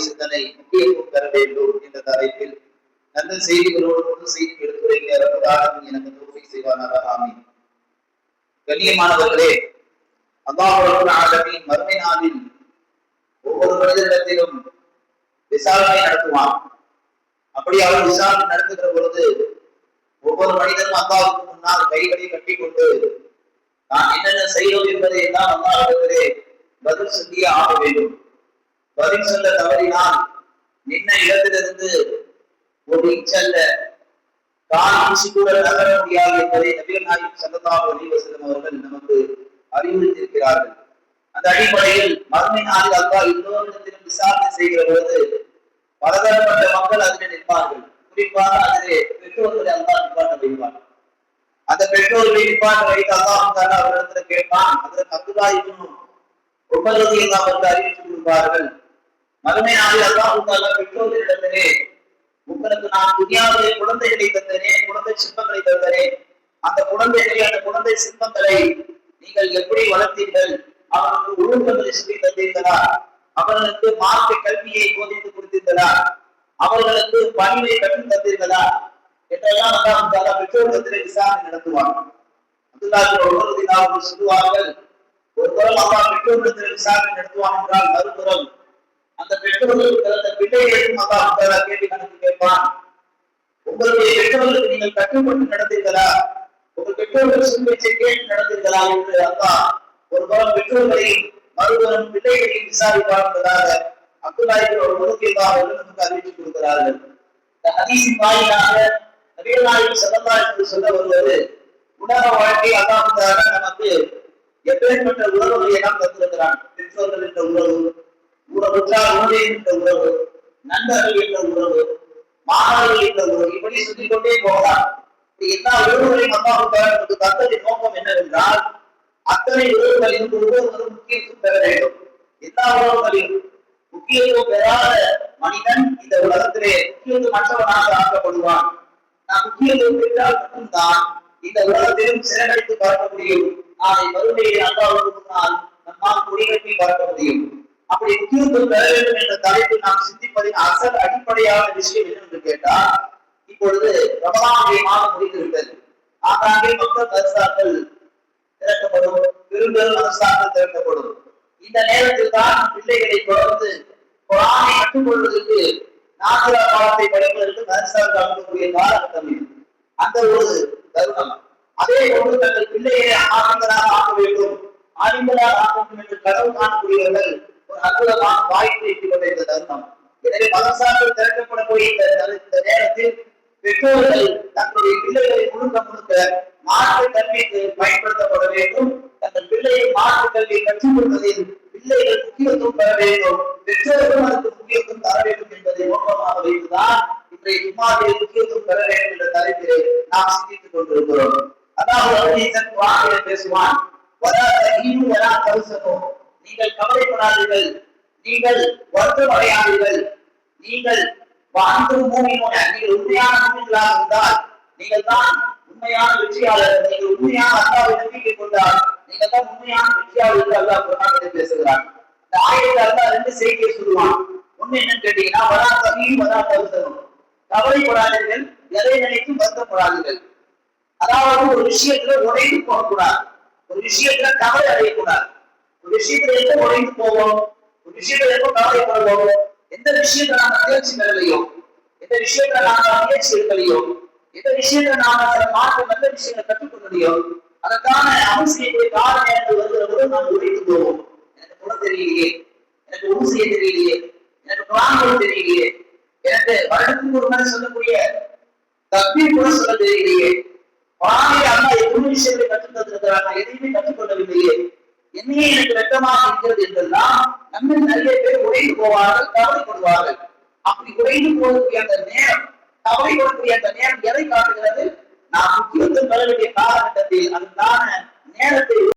சிந்தனை முக்கியத்துவம் பெற வேண்டும் என்ற தலைப்பில் நல்ல செய்திகளோடு பொது செய்தி எடுத்துரைக்க ரப்பல் எனக்கு தௌஃபீக் செய்வானாக. ஆமீன். கண்ணியமானவர்களே, அல்லாஹ் ரப்பல் ஆலமீன் மறுமை நாளில் ஒவ்வொரு மனிதனிடத்திலும் விசாரணை நடத்துவான். அப்படி அவர் விசாரணை நடத்துகிற பொழுது ஒவ்வொரு மனிதனும் அல்லாஹ்வுக்கு முன்னால் கைகளை கட்டி கொண்டு நான் என்னென்ன செய்தோம் என்பதை எல்லாம் அல்லாஹ்விடத்திலே பதில் சொல்லியே ஆக வேண்டும். பதில் சொல்ல தவறினால் நின்ன இடத்திலிருந்து ஒரு இச்சல்ல கால் ஊசி கூட நகர முடியாது என்பதை நபிகள் நாயகம் ஸல்லல்லாஹு அலைஹி வஸல்லம் அவர்கள் நமக்கு அறிவுறுத்தியிருக்கிறார்கள். அந்த அடிப்படையில் மறுமை நாளில் அல்லாஹ் எல்லோரிடத்திலும் விசாரணை செய்கிற பொழுது பலதரப்பட்ட மக்கள் அதில் நிற்பார்கள். குறிப்பாக அதிலே பெற்றோர்களை அல்லாஹ் நிப்பாட்ட வைப்பார். அந்த பெற்றோர்களை நிப்பாட்ட வைத்து அல்லாஹ் தஆலா அவரிடத்தில் கேட்பான். அதற்கு அப்துல்லாஹ் இப்னு உமர் ரலியல்லாஹு அன்ஹு அறிவித்து கொடுப்பார்கள். மறுமை நாளில் அல்லாஹ் தஆலா பெற்றோர்களிடத்திலே உங்களுக்கு நான் துனியாவிலே குழந்தைகளை தந்தேன், குழந்தை சிற்பங்களை தந்தேன், அந்த குழந்தை சிற்பங்களை நீங்கள் எப்படி வளர்த்தீர்கள், அவர்களுக்கு ஒழுக்கங்களை சொல்லி தந்தீர்களா, அவர்களுக்கு மார்க்க கல்வியை போதித்து கொடுத்தீர்களா, அவர்களுக்கு பணிவை கற்றுத் தந்தீர்களா என்றெல்லாம் அல்லாஹ் தஆலா பெற்றோரிடத்திலே விசாரணை நடத்துவார். அப்துல்லாஹ் இப்னு உமர் ரலியல்லாஹு அன்ஹு சொல்லுவார்கள், ஒரு புறம் அல்லாஹ் பெற்றோரிடத்திலே விசாரணை நடத்துவான் என்றால் மறுபுறம் அந்த பெற்றோர்களுக்கு பிறந்த பிள்ளைகளுக்கும் அல்லாஹ் தஆலா கேள்வி கணக்கு கேட்பான். உங்களுடைய பெற்றோர்களுக்கு நீங்கள் கட்டுப்பட்டு நடந்தீர்களா, உங்கள் பெற்றோர்கள் சொல்வதை கேட்டு நடந்தீர்களா என்று அல்லாஹ் ஒரு புறம் பெற்றோர்களையும் மறுபுறம் பிள்ளைகளையும் விசாரிப்பார் என்பதாக அப்துல்லாஹ் இப்னு உமர் ரலியல்லாஹு அன்ஹு நமக்கு அறிவித்து கொடுக்கிறார்கள். இந்த ஹதீஸின் வாயிலாக நபிகள் நாயகம் ஸல்லல்லாஹு அலைஹி வஸல்லம் சொல்ல வருவது, உலக வாழ்க்கை அல்லாஹ் தஆலா நமக்கு எப்பேற்பட்ட உறவுகளை எல்லாம் தந்திருக்கிறான். பெற்றோர்கள் என்ற உறவு, உற்றார் உறவினர் என்ற உறவு, நண்பர்கள் என்ற உறவு, மாணவர்கள் என்ற உறவு, இப்படி சொல்லிக் கொண்டே போகலாம். எல்லா உறவுகளையும் அல்லாஹ் தஆலா நமக்கு தந்ததின் நோக்கம் என்னவென்றால், அத்தனை உறவுகளிலும் ஒவ்வொருவரும் முக்கியத்துவம் பெற வேண்டும். எல்லா உறவுகளிலும் முக்கியத்துவம் பெறாத மனிதன் இந்த உலகத்திலே முக்கியத்துவம் மற்றவனாக ஆக்கப்படுவான். நாம் முக்கியத்துவம் பெற்றால் மட்டும்தான் இந்த உலகத்திலும் சிறகடித்து பார்க்க முடியும். நாளை மறுமையை அல்லாஹ்வுக்கு முன்னால் நம்மால் குடிகட்டி பார்க்க முடியும். அப்படி முக்கியத்துவம் பெற வேண்டும் என்ற தலைப்பில் நாம் சிந்திப்பதின் அசல் அடிப்படையான விஷயம் என்னவென்று கேட்டால், இப்பொழுது ரமலானுடைய மாதம் முடிந்துவிட்டது. ஆங்காங்கே மக்கள் மதரசாக்கள் திறக்கப்படும், பெரும்பெரும் மதரசாக்கள் திறக்கப்படும். இந்த நேரத்தில் தான் பிள்ளைகளை தொடர்ந்து குர்ஆனை கற்றுக்கொள்வதற்கு நாசிரா பாடத்தை படிப்பதற்கு மதரசாவுக்கு அனுப்பக்கூடிய காலகட்டம் இது. அந்த ஒரு தருணம். அதே போன்று தங்கள் பிள்ளைகளை ஆசிரியராக ஆக்க வேண்டும், ஆலிம்களாக ஆக்க வேண்டும் என்று கனவு காணக்கூடியவர்கள் ஒரு அற்புதமான வாய்ப்பை கொண்ட இந்த தருணம். எனவே மதரசாக்கள் திறக்கப்படக்கூடிய இந்த நேரத்தில் பெற்றோர்கள் தங்களுடைய பிள்ளைகளை முழுக்க மார்க்க கல்விக்கு பயன்படுத்தப்பட வேண்டும். தங்கள் பிள்ளையை மார்க்க கல்வியை கற்றுக் கொடுப்பதில் பிள்ளைகள் முக்கியத்துவம் பெற வேண்டும், பெற்றோர்களும் அதற்கு முக்கியத்துவம் தர வேண்டும் என்பதை நோக்கமாக வைத்துதான் இன்றைய ஜும்மாவில் முக்கியத்துவம் பெற வேண்டும் என்ற தலைப்பிலே நாம் சிந்தித்துக் கொண்டிருக்கிறோம். அதாவது பேசுவான், நீங்கள் கவலைப்படாதீர்கள், நீங்கள் வருத்தம் அடையாதீர்கள், நீங்கள் வாழ்ந்து மூமினோட நீங்கள் உண்மையான மூமின்களாக இருந்தால் நீங்கள் தான் உண்மையான வெற்றியாளர்கள். நீங்கள் உண்மையான அல்லாஹ்வை நம்பிக்கை கொண்டால் நீங்கள் தான் உண்மையான வெற்றியாளர் என்று அல்லாஹ் குர்ஆனிலே பேசுகிறார். இந்த ஆயத்தில் அல்லாஹ் ரெண்டு செய்தியை சொல்லுவான். ஒண்ணு என்னன்னு கேட்டீங்கன்னா, வலா தஹீனு வலா தஹ்சனு, கவலைப்படாதீர்கள், எதை நினைத்தும் வருத்தப்படாதீர்கள். அதாவது ஒரு விஷயத்துல உடைந்து போகக்கூடாது, ஒரு விஷயத்துல கவலை அடையக்கூடாது. ஒரு விஷயத்துல எப்போ உடைந்து போவோம், ஒரு விஷயத்துல எப்போ கவலைப்படுவோம், எந்த விஷயத்துல நாம தேர்ச்சி பெறலையோ, எந்த விஷயத்துல நாம முயற்சி எடுக்கலையோ, எந்த விஷயத்துல நாம சில மாற்றம் நல்ல விஷயங்களை கற்றுக்கொள்ளலையோ, அதற்கான அமல் செய்யக்கூடிய கால நேரங்கள் வருகிற போது நாம் உடைந்து போவோம். எனக்கு குணம் தெரியலையே, எனக்கு உணவு செய்ய தெரியலையே, எனக்கு குரான் தெரியலையே, எனக்கு வருடத்துக்கு ஒரு முறை சொல்லக்கூடிய தக்பீர் கூட சொல்ல தெரியலையே, குரானில் அல்லாஹ் எத்தனை விஷயங்களை கற்றுத் தந்திருக்கிறார், நான் எதையுமே கற்றுக்கொள்ளவில்லையே, என்னையே எனக்கு வெட்டமாக இருக்கிறது என்றெல்லாம் நம்ம நிறைய பேர் உடைந்து போவார்கள், கவலைப்படுவார்கள். அப்படி உடைந்து போகக்கூடிய அந்த நேரம், கவலைப்படக்கூடிய அந்த நேரம் எதை காட்டுகிறது? நாம் முக்கியத்துவம் பெற வேண்டிய காலகட்டத்தில் அதுக்கான நேரத்தை